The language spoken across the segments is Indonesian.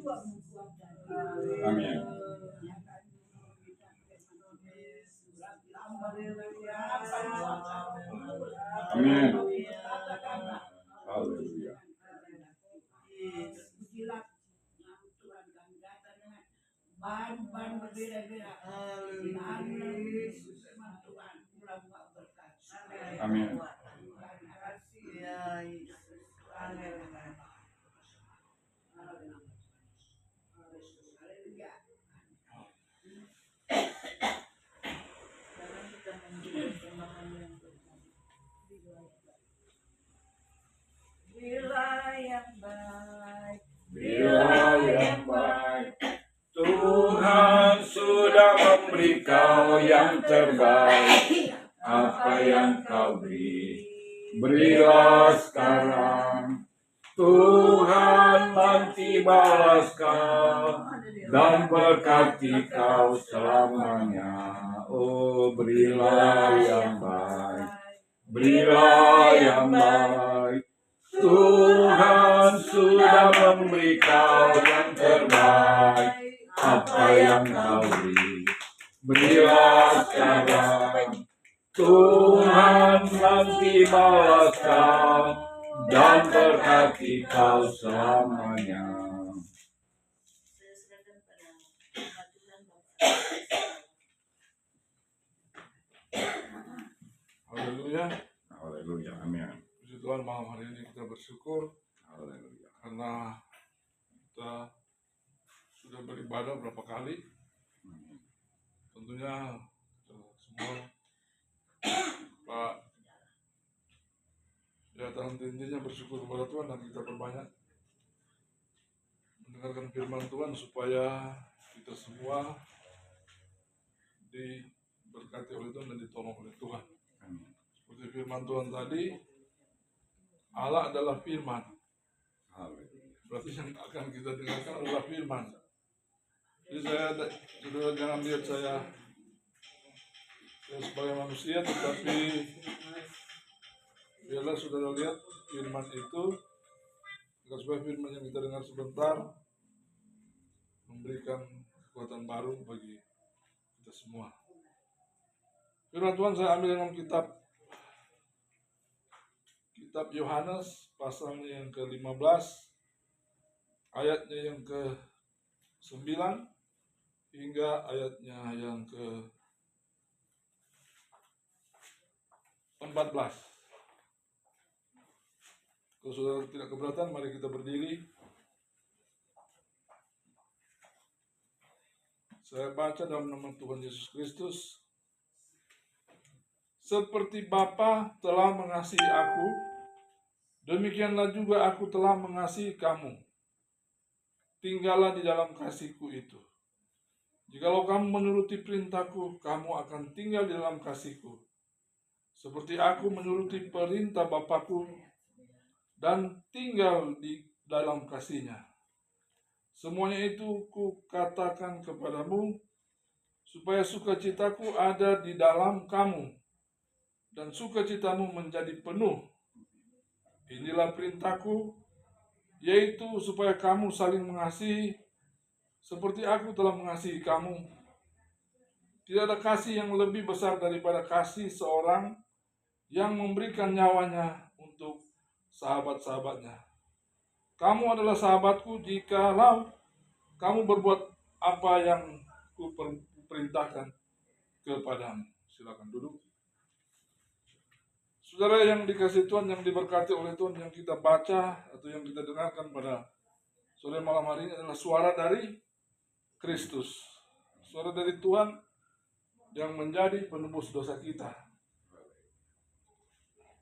Amin. Amin. Haleluya. Bahan berbeda-beda. Amin. Bila yang baik, Bila yang baik, Tuhan sudah memberi kau yang terbaik. Apa yang kau beri, berilah sekarang. Tuhan nanti balas kau dan berkati kau selamanya. Oh, berilah yang baik, berilah yang baik. Tuhan sudah memberi kau yang terbaik. Apa yang kau beri, berilah sekarang. Tuhan nanti balas kau dan berkati kau selamanya. Haleluya. Haleluya. Amin. Puji Tuhan, malam hari ini kita bersyukur Haleluya. karena kita sudah beribadah berapa kali. Tentunya semua Pak ya dalam intinya bersyukur kepada Tuhan dan kita berbanyak mendengarkan firman Tuhan supaya kita semua diberkati oleh Tuhan dan ditolong oleh Tuhan. Amin. Seperti firman Tuhan tadi, Allah adalah firman. Haleluya. Berarti yang akan kita dengarkan adalah firman. Jadi saudara jangan lihat saya sebagai manusia, tetapi biarlah saudara lihat firman itu, supaya firman yang kita dengar sebentar memberikan kekuatan baru bagi kita semua. Firman Tuhan saya ambil dalam kitab Yohanes pasalnya yang ke-15 ayatnya yang ke-9 hingga ayatnya yang ke-14. Kalau saudara tidak keberatan, mari kita berdiri. Saya baca dalam nama Tuhan Yesus Kristus. Seperti Bapa telah mengasihi aku, demikianlah juga aku telah mengasihi kamu. Tinggallah di dalam kasihku itu. Jikalau kamu menuruti perintahku, kamu akan tinggal di dalam kasihku. Seperti aku menuruti perintah Bapakku dan tinggal di dalam kasihnya. Semuanya itu kukatakan kepadamu, supaya sukacitaku ada di dalam kamu, dan sukacitamu menjadi penuh. Inilah perintahku, yaitu supaya kamu saling mengasihi, seperti aku telah mengasihi kamu. Tidak ada kasih yang lebih besar daripada kasih seorang yang memberikan nyawanya untuk sahabat-sahabatnya. Kamu adalah sahabatku jikalau kamu berbuat apa yang kuperintahkan kepadamu. Silakan duduk. Saudara yang dikasihi Tuhan, yang diberkati oleh Tuhan, yang kita baca atau yang kita dengarkan pada sore malam hari ini adalah suara dari Kristus. Suara dari Tuhan yang menjadi penebus dosa kita.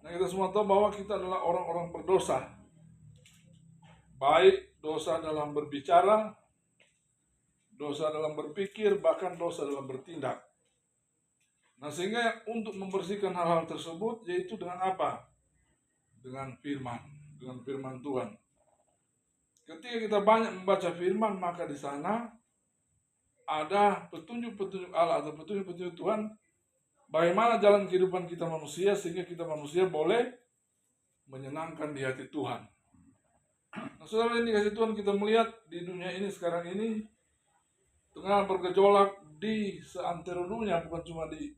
Nah, kita semua tahu bahwa kita adalah orang-orang berdosa. Baik dosa dalam berbicara, dosa dalam berpikir, bahkan dosa dalam bertindak. Nah, sehingga untuk membersihkan hal-hal tersebut, yaitu dengan apa? Dengan firman Tuhan. Ketika kita banyak membaca firman, maka di sana ada petunjuk-petunjuk Allah atau petunjuk-petunjuk Tuhan, bagaimana jalan kehidupan kita manusia, sehingga kita manusia boleh menyenangkan di hati Tuhan. Nah, saudara ini kasih Tuhan, kita melihat di dunia ini sekarang ini tengah bergejolak di seantero dunia, bukan cuma di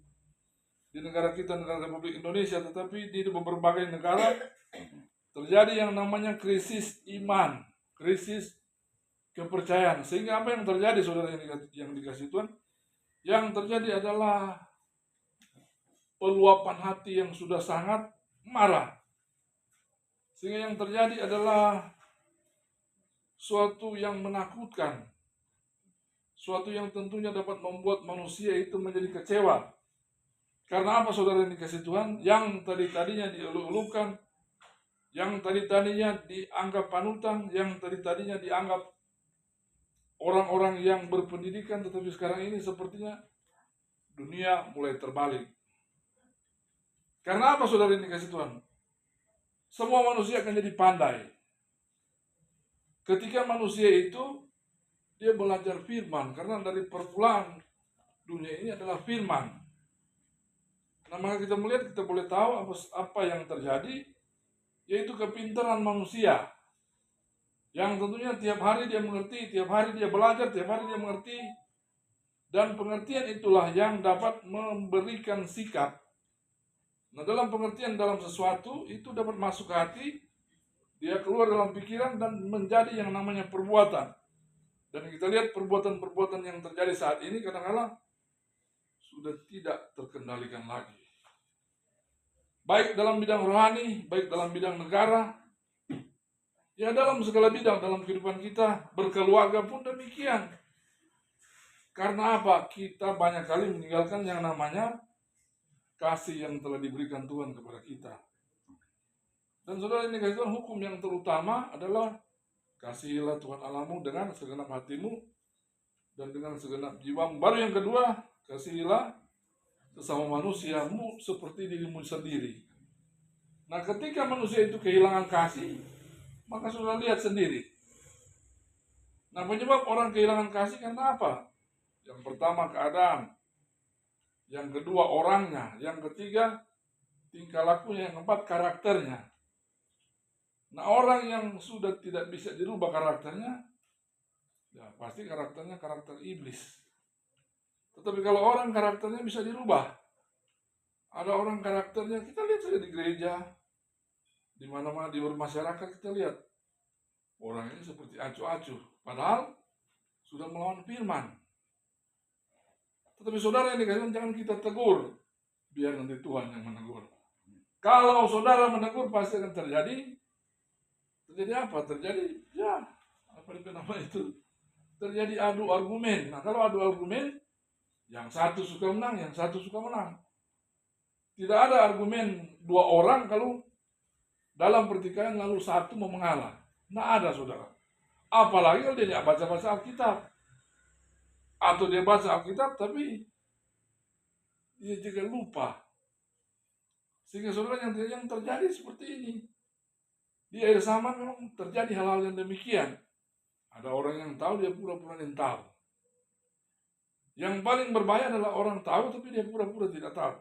negara kita, negara Republik Indonesia, tetapi di berbagai negara terjadi yang namanya krisis iman, krisis kepercayaan. Sehingga apa yang terjadi, saudara yang dikasih Tuhan? Yang terjadi adalah peluapan hati yang sudah sangat marah. Sehingga yang terjadi adalah suatu yang menakutkan, suatu yang tentunya dapat membuat manusia itu menjadi kecewa. Karena apa, saudara yang dikasih Tuhan? Yang tadinya dieluk-elukan, yang tadinya dianggap panutan, yang tadinya dianggap orang-orang yang berpendidikan, tetapi sekarang ini sepertinya dunia mulai terbalik. Karena apa, saudara yang dikasih Tuhan? Semua manusia akan jadi pandai. Ketika manusia itu dia belajar firman, karena dari permulaan dunia ini adalah firman. Nah, maka kita melihat, kita boleh tahu apa yang terjadi, yaitu kepintaran manusia. Yang tentunya tiap hari dia mengerti, tiap hari dia belajar, tiap hari dia mengerti. Dan pengertian itulah yang dapat memberikan sikap. Nah, dalam pengertian dalam sesuatu, itu dapat masuk ke hati, dia keluar dalam pikiran dan menjadi yang namanya perbuatan. Dan kita lihat perbuatan-perbuatan yang terjadi saat ini kadang-kadang sudah tidak terkendalikan lagi. Baik dalam bidang rohani, baik dalam bidang negara, ya dalam segala bidang dalam kehidupan kita, berkeluarga pun demikian. Karena apa? Kita banyak kali meninggalkan yang namanya kasih yang telah diberikan Tuhan kepada kita. Dan saudara ini kasih Tuhan, hukum yang terutama adalah kasihilah Tuhan Allahmu dengan segenap hatimu dan dengan segenap jiwamu. Baru yang kedua, kasihilah sesama manusiamu seperti dirimu sendiri. Nah, ketika manusia itu kehilangan kasih, maka sudah lihat sendiri. Nah, penyebab orang kehilangan kasih karena apa? Yang pertama keadaan, yang kedua orangnya, yang ketiga tingkah lakunya, yang keempat karakternya. Nah, orang yang sudah tidak bisa dirubah karakternya, ya pasti karakternya karakter iblis. Tetapi kalau orang karakternya bisa dirubah, ada orang karakternya, kita lihat saja di gereja, di mana-mana di masyarakat kita lihat orang ini seperti acuh-acuh, padahal sudah melawan firman. Tetapi saudara yang dikatakan jangan kita tegur, biar nanti Tuhan yang menegur. Kalau saudara menegur pasti akan terjadi apa? Terjadi ya apa itu nama itu? Terjadi adu argumen. Nah, kalau adu argumen, yang satu suka menang, yang satu suka menang. Tidak ada argumen dua orang kalau dalam pertikaian lalu satu mau mengalah. Nah, ada saudara. Apalagi kalau dia tidak baca-baca Alkitab. Atau dia baca Alkitab tapi dia juga lupa. Sehingga saudara yang terjadi seperti ini. Di akhir zaman memang terjadi hal-hal yang demikian. Ada orang yang tahu, dia pura-pura yang tahu. Yang paling berbahaya adalah orang tahu tapi dia pura-pura tidak tahu.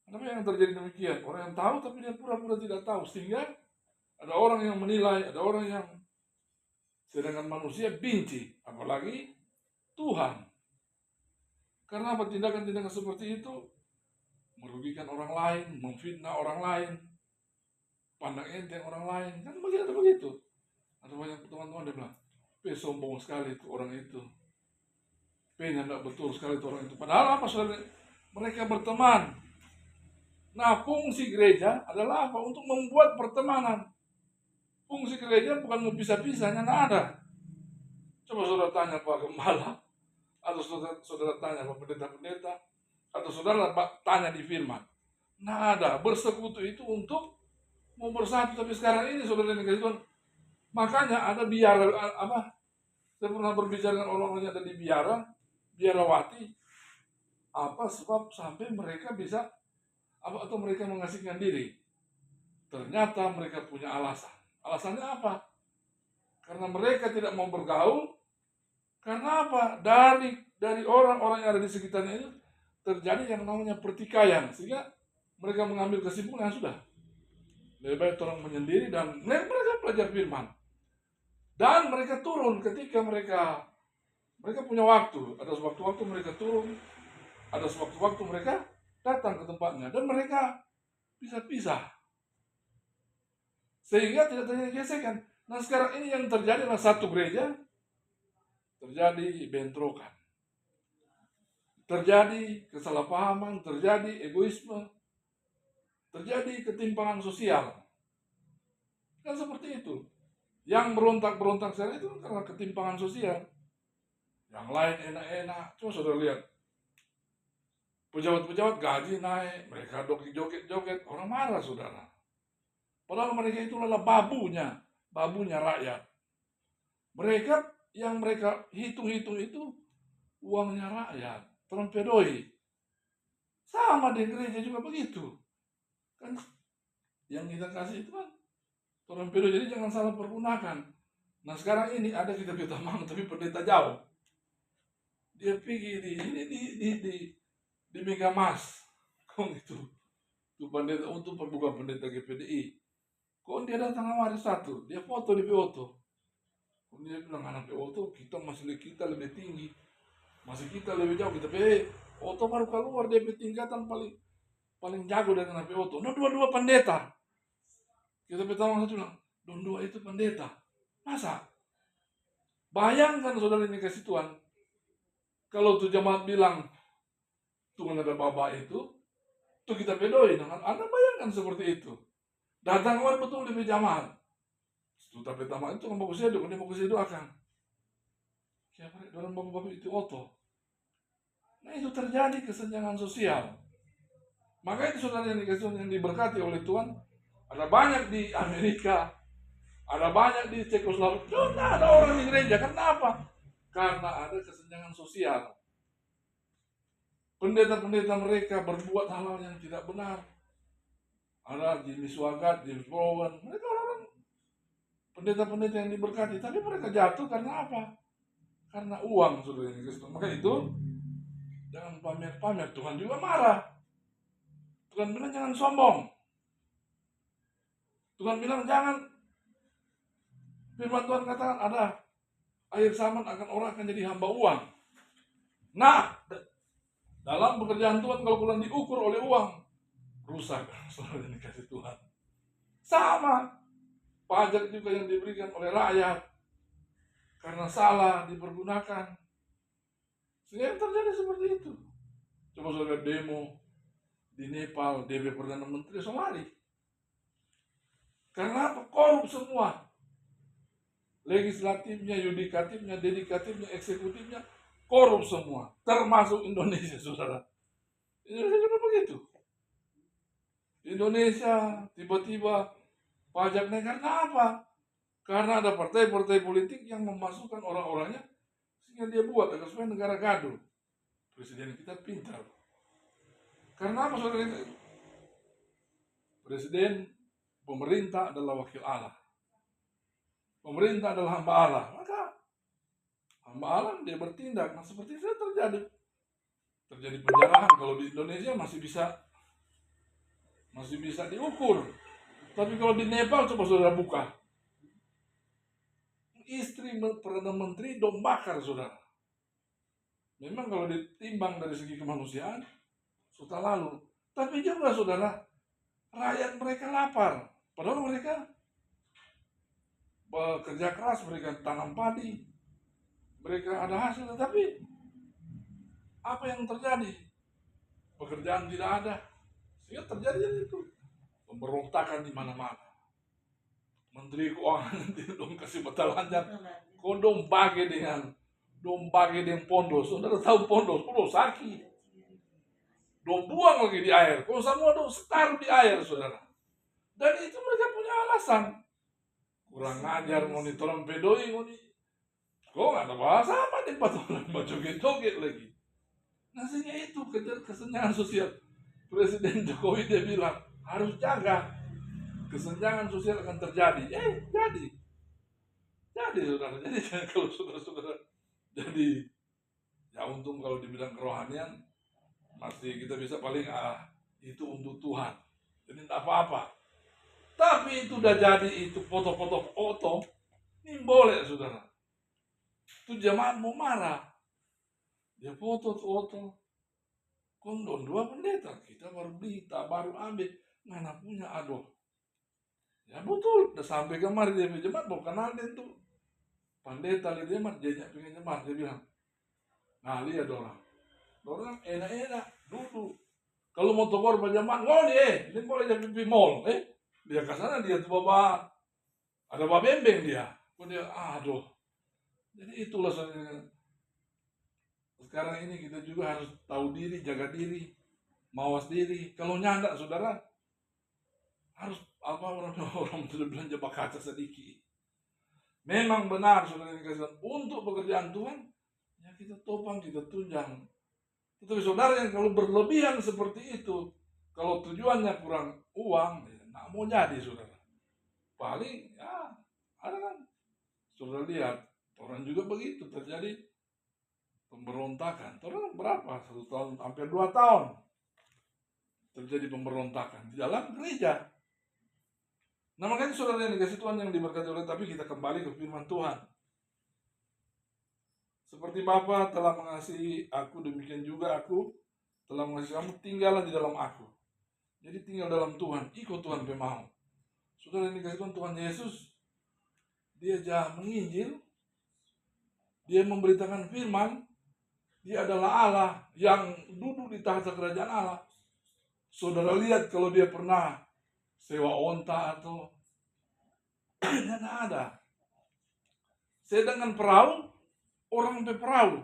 Kenapa yang terjadi demikian? Orang yang tahu tapi dia pura-pura tidak tahu. Sehingga ada orang yang menilai, ada orang yang sedangkan manusia benci, apalagi Tuhan. Karena apa? Tindakan-tindakan seperti itu merugikan orang lain, memfitnah orang lain, pandang enteng orang lain. Kan begitu. Ada banyak teman-teman dia bilang, sombong sekali itu orang itu. Tidak betul sekali itu orang itu. Padahal apa, saudara? Mereka berteman. Nah, fungsi gereja adalah apa? Untuk membuat pertemanan. Fungsi gereja bukan mempisah-pisahnya, tidak ada. Coba saudara tanya Pak Gembala, atau saudara tanya Pak pendeta-pendeta, atau saudara tanya di firman. Tidak ada. Bersekutu itu untuk mau bersatu. Tapi sekarang ini saudara yang dikasih Tuhan, makanya ada biara apa? Saya pernah berbicara dengan orang-orang yang ada di biarawati. Apa sebab sampai mereka bisa apa atau mereka mengasingkan diri? Ternyata mereka punya alasan. Alasannya apa? Karena mereka tidak mau bergaul. Karena apa? Dari orang-orang yang ada di sekitarnya itu terjadi yang namanya pertikaian, sehingga mereka mengambil kesimpulan sudah lebih baik orang menyendiri dan mereka belajar firman. Dan mereka turun ketika mereka punya waktu. Ada sewaktu-waktu mereka turun, ada sewaktu-waktu mereka datang ke tempatnya, dan mereka pisah-pisah sehingga tidak terjadi gesekan. Nah sekarang ini yang terjadi adalah satu gereja terjadi bentrokan, terjadi kesalahpahaman, terjadi egoisme, terjadi ketimpangan sosial. Kan seperti itu. Yang berontak-berontak sekarang itu karena ketimpangan sosial. Yang lain enak-enak. Coba saudara lihat. Pejabat-pejabat gaji naik, mereka joget-joget, orang marah saudara. Padahal mereka itu adalah babunya rakyat. Mereka yang mereka hitung-hitung itu uangnya rakyat, trompedoi. Sama di gereja juga begitu. Kan yang kita kasih itu kan torpedo, jadi jangan salah pergunakan. Nah sekarang ini ada kita mang tapi pendeta jauh. Dia pergi di Megamas. Kok itu? Itu pendeta untuk bukan pendeta GPDI. Kok dia datang hari satu, dia foto di P.O.T.O. Kok dia bilang anak P.O.T.O kita lebih tinggi. Masih kita lebih jauh, kita P.O.T.O baru keluar dia tingkatan paling jago dengan P.O.T.O. No dua-dua pendeta. Kita pertama satu bilang, dua itu pendeta. Masa? Bayangkan saudara ini kasih Tuhan. Kalau tuh jemaat bilang, Tuhan ada bapak itu, tuh kita pedoin. Anda bayangkan seperti itu. Datang orang betul lebih jamaat. Sudah pertama itu kan bagus seduk, ini bagus seduk akan. Siapa dalam bapak-bapak itu oto. Nah itu terjadi kesenjangan sosial. Maka itu saudara yang dikasih yang diberkati oleh Tuhan. Ada banyak di Amerika, ada banyak di Cekoslovakia. Tidak ada orang di gereja. Kenapa? Karena ada kesenjangan sosial. Pendeta-pendeta mereka berbuat hal-hal yang tidak benar. Ada Jimmy Swaggart, James Bowen, mereka orang pendeta-pendeta yang diberkati, tapi mereka jatuh karena apa? Karena uang, saudara yang Kristus. Maka itu jangan pamer-pamer. Tuhan juga marah. Tuhan bilang jangan sombong. Tuhan bilang jangan. Firman Tuhan katakan ada akhir zaman orang akan jadi hamba uang. Nah, dalam pekerjaan Tuhan kalau bukan diukur oleh uang, rusak saudara yang dikasih Tuhan. Sama pajak juga yang diberikan oleh rakyat karena salah dipergunakan, sehingga yang terjadi seperti itu. Coba saudara demo di Nepal, DP Perdana Menteri lari. Karena apa? Korup semua. Legislatifnya, yudikatifnya, dedikatifnya, eksekutifnya korup semua, termasuk Indonesia, saudara. Indonesia juga begitu. Indonesia tiba-tiba pajak naik karena apa? Karena ada partai-partai politik yang memasukkan orang-orangnya sehingga dia buat agar supaya negara gaduh. Presiden kita pintar. Karena apa saudara? Presiden, pemerintah adalah wakil Allah. Pemerintah adalah hamba Allah. Maka hamba Allah dia bertindak. Nah seperti itu terjadi penjarahan. Kalau di Indonesia masih bisa diukur. Tapi kalau di Nepal coba saudara buka. Istri Perdana Menteri dom bakar saudara. Memang kalau ditimbang dari segi kemanusiaan sudah lalu. Tapi juga saudara, rakyat mereka lapar. Padahal mereka bekerja keras, mereka tanam padi, mereka ada hasil. Tetapi apa yang terjadi? Pekerjaan tidak ada. Sehingga terjadi itu pemberontakan di mana-mana. Menteri Keuangan nanti dong kasih batalanjang, kok dong bagi dengan pondos. Saudara tahu pondos sakit. Dong buang lagi di air. Kalau semua dong taruh di air, saudara. Dan itu mereka punya alasan. Kurang ngajar monitoran pedoi, kok nggak ada bahasa apa nih orang mau joget-joget lagi. Nah sehingga itu kesenjangan sosial. Presiden Jokowi dia bilang harus jaga. Kesenjangan sosial akan terjadi. Jadi saudara. Jadi kalau saudara-saudara jadi ya untung kalau dibilang kerohanian masih kita bisa paling itu untuk Tuhan. Jadi tidak apa-apa. Tapi itu udah jadi itu foto-foto Ini boleh, saudara. Itu jemaat mau marah. Dia foto. Kondom 2 pendeta. Kita baru berita, baru ambil. Mana punya, aduh. Ya betul, udah sampai kemari dia punya jemaat, mau kenal dia tuh. Pendeta lihat jemaat, dia pengen jemaat. Dia bilang, nah lihat orang enak-enak, duduk. Kalau mau tokor berjamaah, nggak nih, ini boleh jadi pipi mall, dia ke sana dia tuh bawa, ada bawa bembeng dia, kok dia, aduh, jadi itulah sekarang ini kita juga harus tahu diri, jaga diri, mawas diri. Kalau nyanda, saudara, harus orang sudah belanja kaca sedikit. Memang benar, saudara dikasih untuk pekerjaan Tuhan, ya kita topang, kita tunjang. Tetapi saudara yang kalau berlebihan seperti itu, kalau tujuannya kurang uang, ya, nggak mau jadi, saudara. Paling, ya, ada kan. Saudara lihat, orang juga begitu, terjadi pemberontakan. Orang berapa? 1 tahun, hampir 2 tahun. Terjadi pemberontakan di dalam gereja. Nah makanya saudara yang dikasih Tuhan yang diberkati oleh, tapi kita kembali ke firman Tuhan. Seperti Bapa telah mengasihi aku, demikian juga aku telah mengasihi kamu, tinggallah di dalam aku. Jadi tinggal dalam Tuhan, ikut Tuhan pemau. Saudara yang dikasih Tuhan Yesus, dia menginjil, dia memberitakan firman, dia adalah Allah yang duduk di tahta kerajaan Allah. Saudara lihat kalau dia pernah sewa onta atau tidak ada. Sedangkan perahu, orang sampai perahu.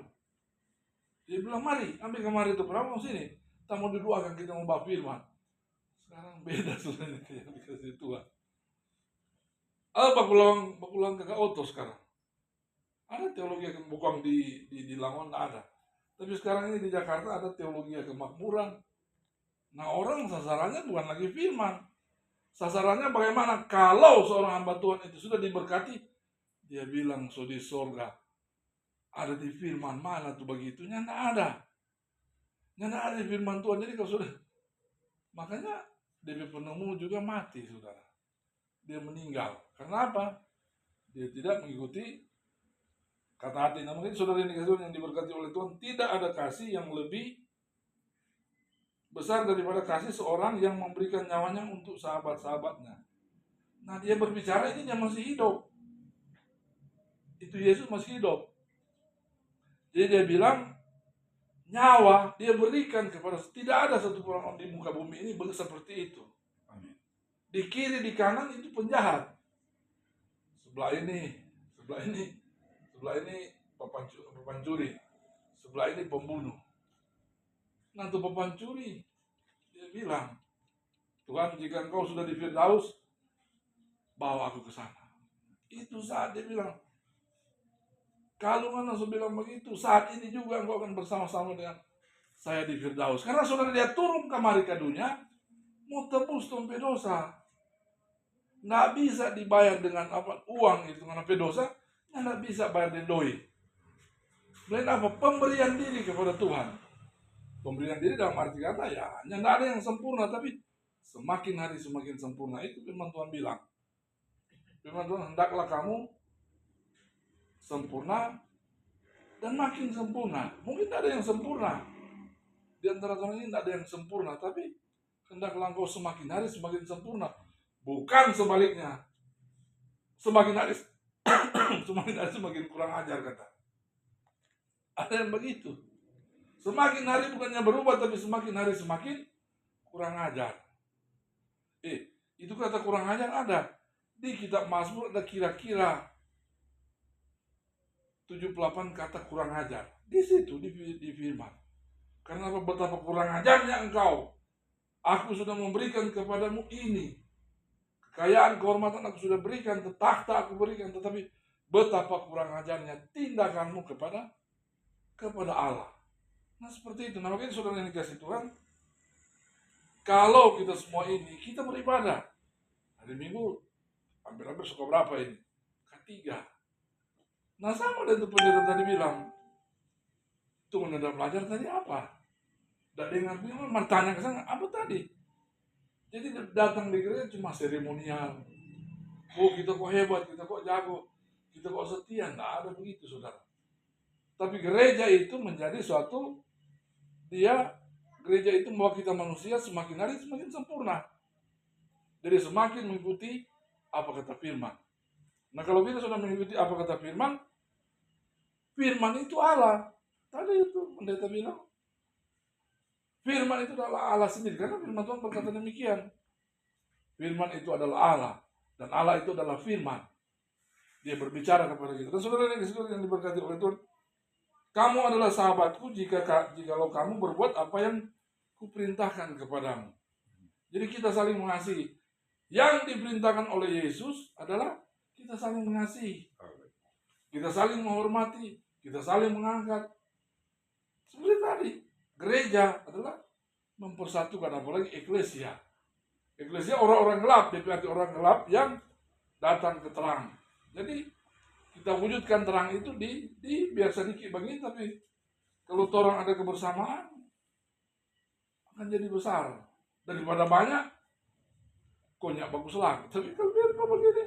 Dia bilang, mari, ambil kemari itu perahu, sini. Kita mau didoakan, kita mau bawa firman. Sekarang beda sudah yang dikasih Tuhan. Bakulang kakak oto sekarang. Ada teologi yang bukan di Langon, ada. Tapi sekarang ini di Jakarta ada teologi kemakmuran. Nah orang sasarannya bukan lagi firman. Sasarannya bagaimana kalau seorang hamba Tuhan itu sudah diberkati, dia bilang, so di sorga. Ada di firman, mana tuh begitunya? Nggak ada. Nggak ada di firman Tuhan. Jadi kalau sudah, makanya DP penemu juga mati, saudara. Dia meninggal. Karena apa? Dia tidak mengikuti kata hati. Nah mungkin saudara yang diberkati oleh Tuhan, tidak ada kasih yang lebih besar daripada kasih seorang yang memberikan nyawanya untuk sahabat-sahabatnya. Nah dia berbicara ini dia masih hidup. Itu Yesus masih hidup. Jadi dia bilang, nyawa dia berikan kepada, tidak ada satu orang di muka bumi ini seperti itu. Amin. Di kiri, di kanan itu penjahat. Sebelah ini pepancuri. Sebelah ini pembunuh. Nah itu pepancuri, dia bilang, Tuhan jika engkau sudah di Firdaus, bawa aku ke sana. Itu saat dia bilang, kalau mana saya bilang begitu, saat ini juga engkau akan bersama-sama dengan saya di Firdaus. Karena saudara dia turun kemari ke dunia, mau tebus tumpah dosa. Nggak bisa dibayar dengan uang itu, dengan dosa, nggak bisa bayar dendoi. Selain apa? Pemberian diri kepada Tuhan. Pemberian diri dalam arti kata ya, nggak ada yang sempurna, tapi semakin hari semakin sempurna. Itu firman Tuhan bilang. Firman Tuhan, hendaklah kamu sempurna dan makin sempurna. Mungkin tidak ada yang sempurna. Di antara Tuhan ini tidak ada yang sempurna, tapi hendaklah engkau semakin hari semakin sempurna. Bukan sebaliknya. Semakin hari semakin kurang ajar, kata. Ada yang begitu. Semakin hari bukannya berubah, tapi semakin hari semakin kurang ajar. Itu kata kurang ajar ada. Di kitab Mazmur ada kira-kira 78 kata kurang ajar. Di situ, di firman. Karena betapa kurang ajarnya engkau. Aku sudah memberikan kepadamu ini. Kekayaan, kehormatan aku sudah berikan, takhta aku berikan, tetapi betapa kurang ajarnya tindakanmu kepada Allah. Nah seperti itu. Nah makanya saudara yang dikasih Tuhan, kalau kita semua ini, kita beribadah. Hari Minggu, hampir-hampir suka berapa ini? Ketiga. Nah sama dengan pendeta tadi bilang, tuh udah belajar tadi apa? Tidak dengar bilang, tanya ke sana, apa tadi? Jadi datang di gereja cuma seremonial. Oh kita kok hebat, kita kok jago. kita kok setia, nggak ada begitu saudara. Tapi gereja itu menjadi suatu, gereja itu membawa kita manusia semakin hari semakin sempurna. Jadi semakin mengikuti apa kata firman. Nah kalau kita sudah mengikuti apa kata firman, firman itu Allah. Tadi itu pendeta bilang, firman itu adalah Allah sendiri. Karena firman Tuhan berkata demikian. Firman itu adalah Allah. Dan Allah itu adalah firman. Dia berbicara kepada kita. Dan saudara yang diberkati oleh Tuhan, kamu adalah sahabatku jikalau kamu berbuat apa yang kuperintahkan kepadamu. Jadi kita saling mengasihi. Yang diperintahkan oleh Yesus adalah kita saling mengasihi. Kita saling menghormati. Kita saling mengangkat. Seperti tadi, gereja adalah mempersatukan, apalagi eklesia. Eklesia orang-orang gelap, berarti orang gelap yang datang ke terang. Jadi kita wujudkan terang itu biar sedikit begini, tapi kalau orang ada kebersamaan akan jadi besar. Daripada banyak, konyak bagus lah. Tapi kalau biar begini,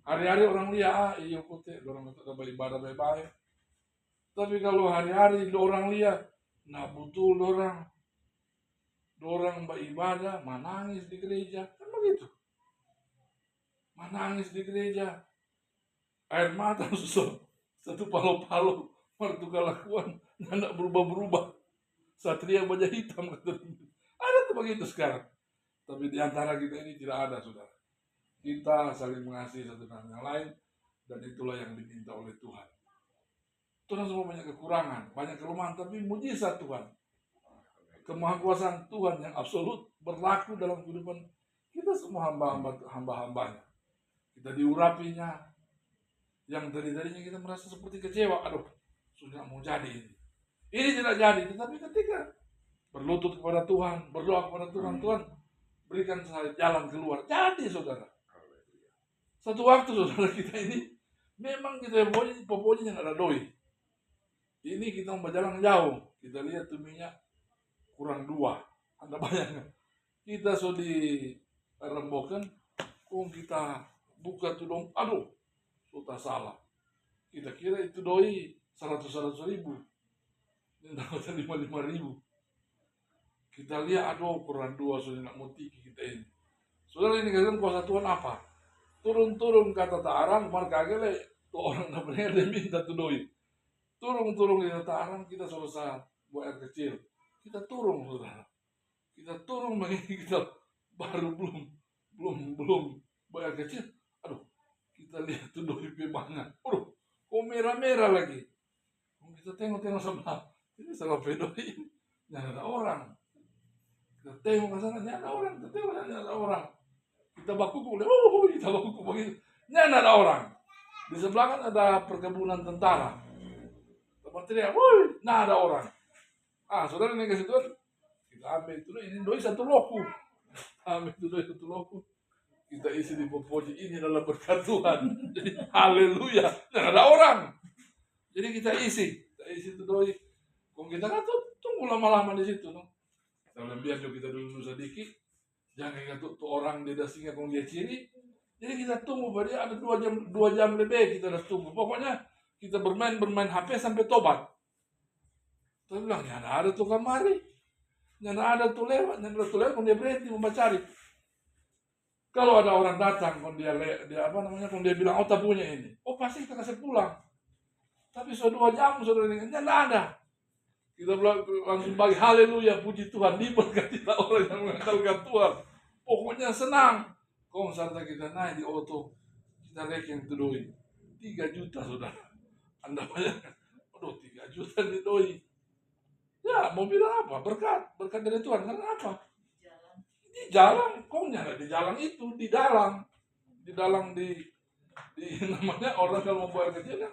hari-hari orang lihat, iya kote, orang itu beribadah baik-baik. Tapi kalau hari-hari orang lihat, nah betul orang beribadah, menangis di gereja, kan begitu. Menangis di gereja, air mata satu palo-palo, waktu kelakuan, nggak berubah-berubah. Satria baja hitam, ada tuh begitu sekarang. Tapi di antara kita ini tidak ada, saudara. Kita saling mengasihi satu dengan yang lain, dan itulah yang diminta oleh Tuhan. Tuhan semua banyak kekurangan, banyak kelemahan, tapi mujizat Tuhan, kemahakuasaan Tuhan yang absolut berlaku dalam kehidupan kita semua hamba-hambanya. Kita diurapinya, yang dari-darinya kita merasa seperti kecewa, aduh, sudah mau jadi ini. Ini tidak jadi, tetapi ketika berlutut kepada Tuhan, berdoa kepada Tuhan, Tuhan berikan saya jalan keluar. Jadi saudara, satu waktu saudara kita ini, memang kita pokoknya yang ada doi. Ini kita mau berjalan jauh, kita lihat tuh minyak kurang 2. Anda bayangkan, kita sudah dirembokan, kok kita buka tuh dong, aduh, sudah salah. Kita kira itu doi 100 ribu, ini dapat 55 ribu. Kita lihat, aduh, kurang 2, sudah nak mau tiki kita ini. Saudara ini katakan kuasa Tuhan apa? Turun-turun kata ta'aran, markagele, tuh orang namanya dia minta tuh doi. Turun di dataran, kita selesai buat air kecil. Kita turun, saudara. Kita turun begini, kita baru belum buat air kecil. Aduh, kita lihat tuh doi banyak. Aduh, kok merah-merah lagi. Kita tengok sebelah. Ini salah pedoi. Nggak ada orang. Kita tengok ke sana, nggak ada orang. Kita tengok nggak ada orang. Kita bakuku, kita bakuku begitu. Nggak ada orang. Di sebelah kan ada perkebunan tentara. Teriak, woi, nah ada orang. Saudara ini kasih Tuhan, kita ambil itu, ini doi 1 loku. Ambil itu doi 1 loku. Kita isi di popoji, ini adalah berkat Tuhan. Jadi haleluya, nggak ada orang. Jadi kita isi itu doi. Kalau kita kan tunggu lama-lama di situ, no? Kita biar kita dulu sedikit. Jangan ingat tuh orang dia dasingnya kalau dia ciri. Jadi kita tunggu, berarti ada 2 jam lebih kita udah tunggu. Pokoknya kita bermain HP sampai tobat. Saya bilang, ya ada tuh kamari. Ya ada tuh lewat, kalau dia berhenti membacari. Kalau ada orang datang, kalau dia bilang, oh tak punya ini. Oh pasti kita kasih pulang. Tapi sudah 2 jam, saudara ini, ya ada. Kita langsung bagi haleluya, puji Tuhan, diberkatilah orang yang mengandalkan Tuhan. Pokoknya senang. Kalau misalnya kita naik di auto, kita rekening itu doi 3 juta, saudara. Anda bayangkan, aduh 3 juta di doi. Ya mau bilang apa? Berkat dari Tuhan. Karena apa? Di jalan, kok nyala di jalan itu, di dalam namanya orang kalau mau buat kecil kan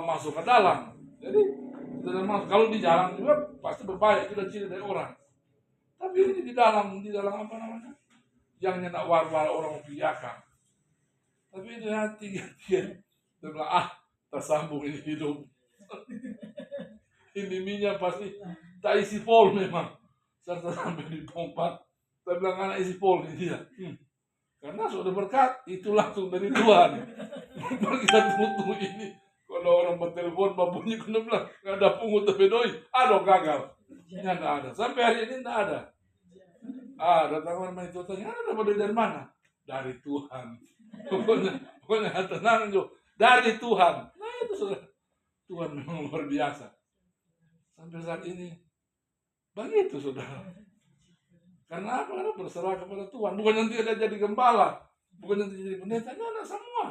masuk ke dalam. Jadi kalau di jalan juga pasti berbahaya, itu ciri dari orang. Tapi ini di dalam apa namanya? Yang nyenak war-war orang pijakan. Tapi itu hati dia bilang, tersambung ini hidup. Ini minyak pasti tak isi full memang. Serta sampai di pompa. Saya bilang anak isi full ini dia. Karena sudah berkat, itu langsung dari Tuhan. Baru kita tunggu ini. Kalau orang bertelepon, babunya kena bilang, nggak ada pungut tapi doi, aduh gagal. Ya nggak ada, sampai hari ini nggak ada. Datang orang itu tanya, ada doi dari mana? Dari Tuhan. Pokoknya tenang Jo, dari Tuhan. Nah itu sudah, Tuhan memang luar biasa. Sampai saat ini, begitu saudara. Karena apa? Karena berserah kepada Tuhan. Bukan nanti ada jadi gembala, bukan nanti jadi pendeta, nah, semua.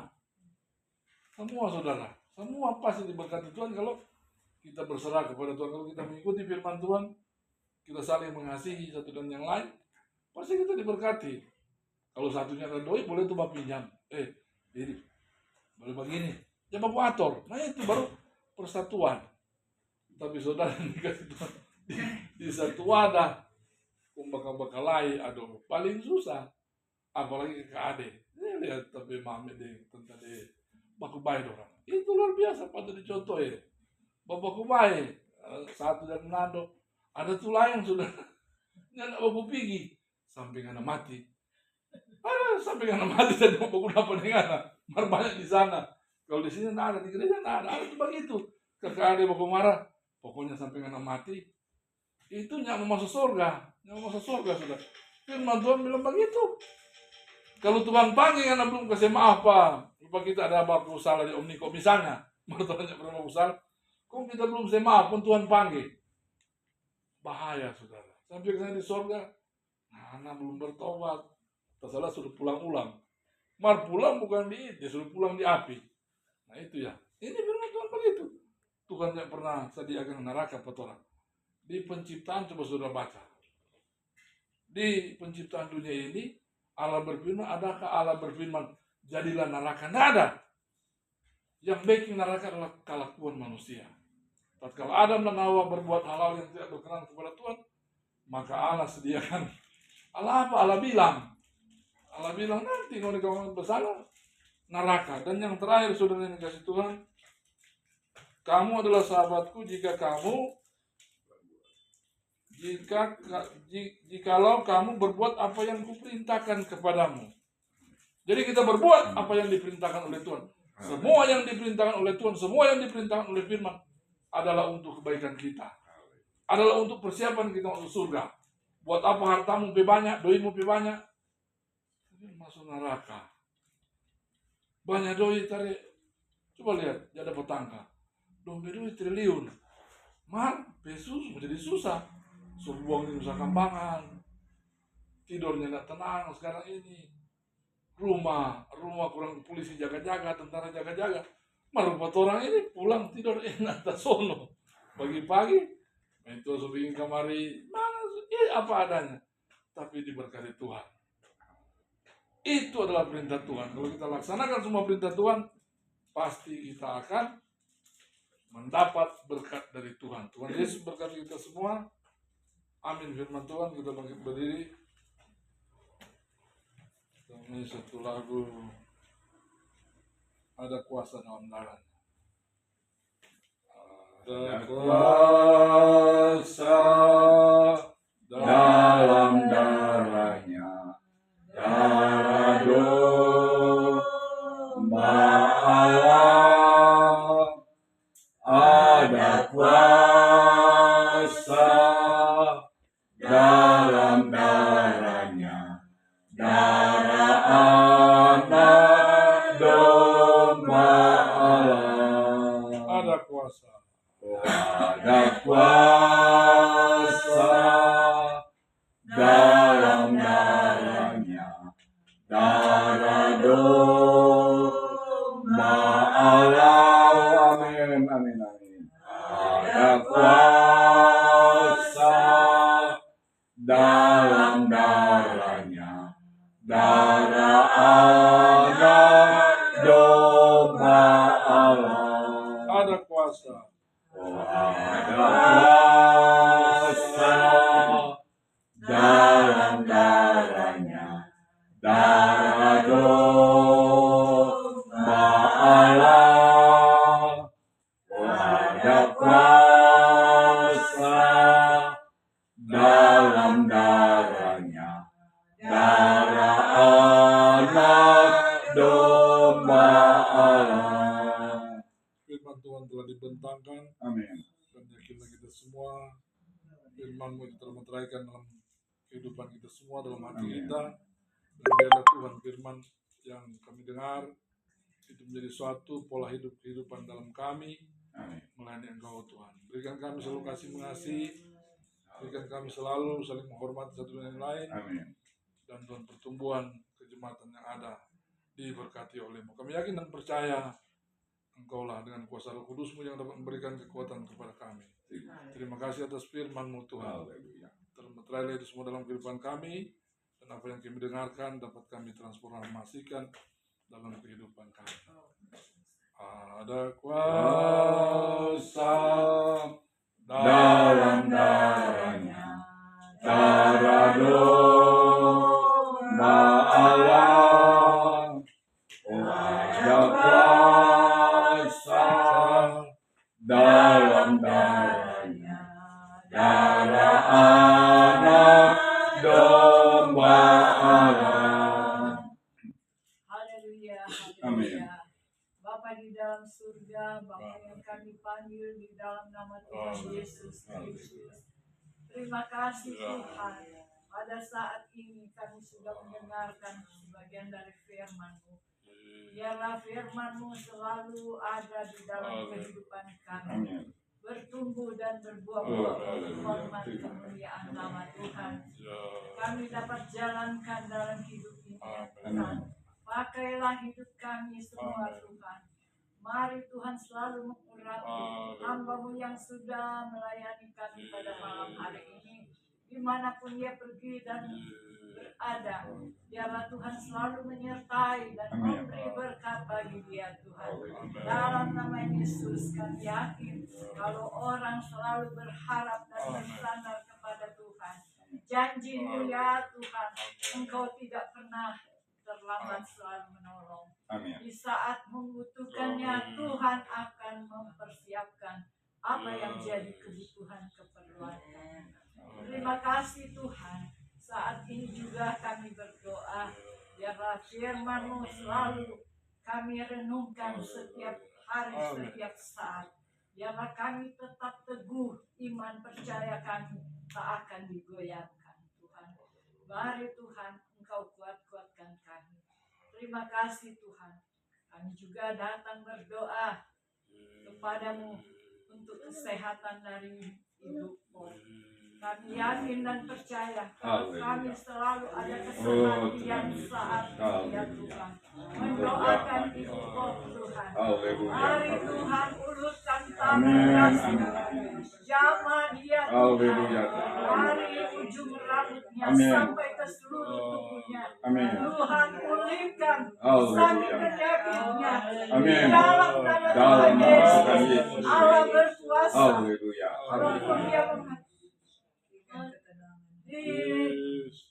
Semua saudara, semua pasti diberkati Tuhan kalau kita berserah kepada Tuhan. Kalau kita mengikuti firman Tuhan, kita saling mengasihi satu dan yang lain, pasti kita diberkati. Kalau satunya ada doi, boleh tuh bapak pinjam. Jadi boleh begini, ya bapak atur. Nah itu baru persatuan. Tapi saudara dikasih Tuhan di satu wadah, kumbaka-bakalai, aduh paling susah. Apalagi ke ade. Ini lihat tapi mami deh tentang deh. Baku baik orang. Itu luar biasa pada dicontoh ya. Bapak baik. Satu dan nado. Ada tulang yang sudah nggak baku pergi. Sampai nggak mati. Sampai nggak mati dan baku dapat dengan mar banyak di sana. Kalau di sini nggak ada, di gereja nggak ada. Ada tuh begitu. Kakak ade baku marah. Pokoknya sampai nggak mati. Itu nggak mau masuk surga. Nggak mau masuk surga sudah. Firman Tuhan bilang begitu. Kalau Tuhan panggil karena belum kasih maaf Pak. Lupa kita ada baku salah di Omniko misalnya. Mertuanya pernah baku salah. Kok kita belum kasih maaf pun Tuhan panggil. Bahaya saudara. Sampai ke di surga. Nah, anak belum bertobat. Tersalah sudah pulang ulang. Mar pulang bukan dia sudah pulang di api. Nah itu ya. Ini firman Tuhan begitu. Tuhan yang pernah sediakan neraka buat orang. Di penciptaan coba saudara baca. Di penciptaan dunia ini Allah berfirman, adakah Allah berfirman jadilah neraka? Tidak ada. Yang bikin neraka adalah kelakuan manusia. Tatkala Adam dan Hawa berbuat hal-hal yang tidak berkenan kepada Tuhan, maka Allah sediakan. Allah apa? Allah bilang nanti kalau kamu bersalah neraka. Dan yang terakhir saudara yang dikasih Tuhan, kamu adalah sahabatku jikalau kamu berbuat apa yang kuperintahkan kepadamu. Jadi kita berbuat apa yang diperintahkan oleh Tuhan. Semua yang diperintahkan oleh Tuhan, semua yang diperintahkan oleh firman adalah untuk kebaikan kita. Adalah untuk persiapan kita untuk surga. Buat apa hartamu banyak, doimu banyak, masuk neraka. Banyak doi tarik. Coba lihat, jadi petangka. Doi triliun. Pesus menjadi susah. Suruh buang di Nusa Kambangan, tidurnya nggak tenang sekarang ini, rumah kurang polisi jaga-jaga, tentara jaga-jaga, malah buat orang ini pulang tidur enak tak sono, pagi-pagi, itu bikin kamari, mana apa adanya, tapi diberkati Tuhan. Itu adalah perintah Tuhan. Kalau kita laksanakan semua perintah Tuhan, pasti kita akan mendapat berkat dari Tuhan. Tuhan Yesus berkati kita semua. Amin. Firman Tuhan, kita bangkit berdiri. Ini satu lagu, ada kuasa dalam darahnya. Ada kuasa dalam darahnya, darah domba Allah. Ada kuasa dalam darahnya, darah anak domba Allah. Ada kuasa. Ada kuasa dalam darahnya, darah domba Allah. Amin, amin, amin. Ada kuasa dalam darahnya, darah anak domba Allah. Ada kuasa. Ada kuasa dalam darahnya, darah domba Allah. Ada kuasa dalam darahnya, darah anak domba Allah. menyenangkan Amin. dan yakinlah kita semua firman-Mu itu termeteraikan dalam kehidupan kita semua, dalam hati Amin. kita. Dan biarlah Tuhan firman yang kami dengar itu menjadi suatu pola hidup kehidupan dalam kami Amin. melayani Engkau Tuhan. Berikan kami selalu kasih mengasihi, berikan kami selalu saling menghormati satu dengan yang lain, Amin. dan Tuhan pertumbuhan kejemaatan yang ada diberkati oleh-Mu. Kami yakin dan percaya Engkaulah dengan kuasa Roh Kudus-Mu yang dapat memberikan kekuatan kepada kami. Terima kasih atas firman-Mu Tuhan. Haleluya. Termeterailah itu semua dalam kehidupan kami, dan apa yang kami dengarkan dapat kami transformasikan dalam kehidupan kami. Ada kuasa Dalam darahnya, darah domba Allah. Oh, ada kuasa dalam darahnya, darah anak domba Allah. Haleluya, Amin. haleluya. Bapa di dalam surga, Bapa yang kami panggil di dalam nama Tuhan Yesus Kristus. Terima kasih Tuhan. Pada saat ini kami sudah mendengarkan sebagian dari firman-Mu. Biarlah firman-Mu selalu ada di dalam kehidupan kami. Amin. Bertumbuh dan berbuah-buah untuk hormat kemuliaan nama Tuhan. Kami dapat jalankan dalam hidup ini ya Tuhan. Pakailah hidup kami semua Tuhan. Mari Tuhan selalu mengurapi hamba-Mu yang sudah melayani kami pada malam hari ini. Dimanapun dia pergi dan berada, biarlah Tuhan selalu menyertai dan memberi berkat bagi dia Tuhan. Dalam nama Yesus kami yakin kalau orang selalu berharap dan bersandar kepada Tuhan, janji-Mu ya Tuhan, Engkau tidak pernah terlambat selalu menolong. Amin. Di saat membutuhkannya, Tuhan akan mempersiapkan apa yang jadi kebutuhan keperluan kami. Terima kasih Tuhan. Saat ini juga kami berdoa, biarlah firman-Mu selalu kami renungkan setiap hari, setiap saat. Biarlah kami tetap teguh, iman percaya kami tak akan digoyahkan Tuhan. Mari Tuhan, Engkau kuat-kuatkan kami. Terima kasih Tuhan. Kami juga datang berdoa kepadamu untuk kesehatan dari Ibu Pol. Kami yakin dan percaya kalau kami selalu ada kesehatan saat ini ya Tuhan. Mendoakan Ibu Pol Tuhan. Mari Tuhan urutkan tangan jamah dia Tuhan. Mari ujung rambutnya sampai ke seluruh tubuhnya. Tuhan pulihkan sakit penyakitnya. Dalam nama Tuhan Yesus. Allah berkuasa. Walaupun dia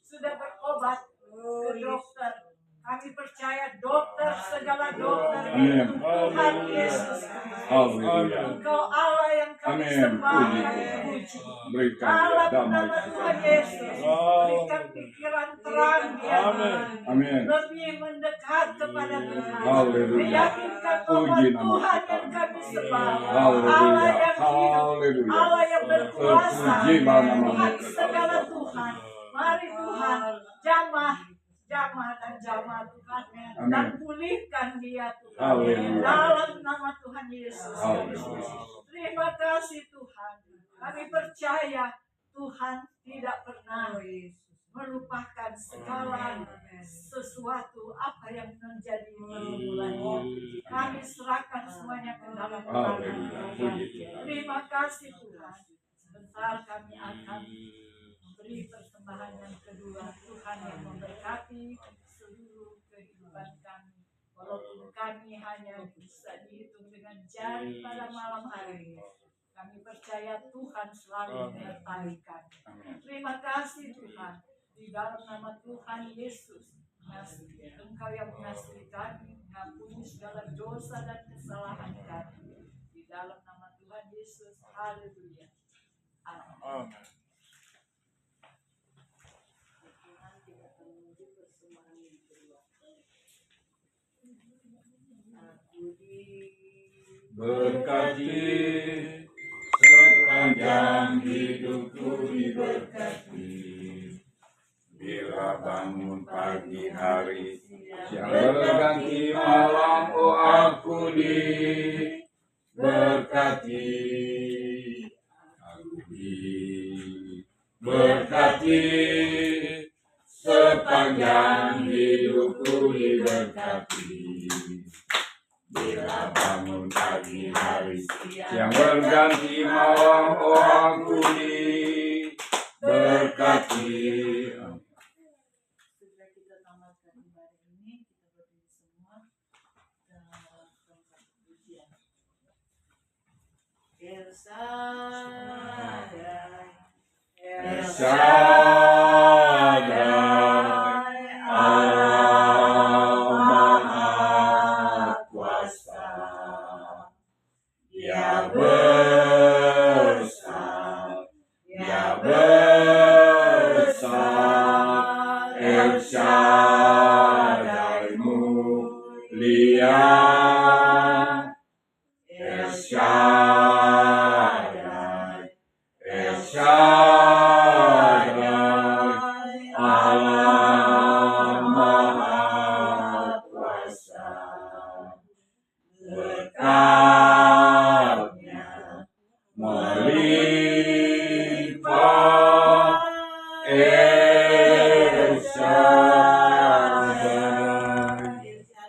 sudah berobat ke dokter, kami percaya dokter, segala dokter itu Tuhan Yesus. Engkau Allah yang kami sembah, kami puji. Dalam nama Tuhan Yesus, berikan pikiran terang dia Tuhan. Lebih mendekat kepada Tuhan. Meyakinkan bahwa Tuhan yang kami sembah, Allah yang hidup, Allah yang berkuasa, Tuhan segala Tuhan. Mari Tuhan, jamah Tuhan, dan pulihkan dia Tuhan. Dalam nama Tuhan Yesus. Terima kasih Tuhan. Kami percaya Tuhan tidak pernah melupakan segala sesuatu apa yang menjadi pergumulannya. Kami serahkan semuanya ke dalam tangan Tuhan. Terima kasih Tuhan. Sebentar kami akan memberi persembahan yang kedua. Tuhan yang memberkati seluruh kehidupan kami. Walaupun kami hanya bisa dihitung dengan jari pada malam hari ini, kami percaya Tuhan selalu menyertai kami. Terima kasih Tuhan. Di dalam nama Tuhan Yesus, Engkau yang mengasihi kami, mengampuni segala dosa dan kesalahan kami. Di dalam nama Tuhan Yesus, haleluya. Amin. berkati sepanjang hidupku diberkati. Bila bangun pagi hari, siang berganti malam, oh aku diberkati. Aku diberkati sepanjang hidupku diberkati. Bila bangun pagi hari, siang berganti malam, oh aku diberkati. Setelah kita tamatkan ibadah ini, kita berdiri semua dalam tempat pujian. El Shaddai, El Shaddai, Allah Maha Kuasa, Dia besar, Dia besar, El Shaddai mulia, El Shaddai, El Shaddai, Allah Maha Kuasa. Berkatnya melimpah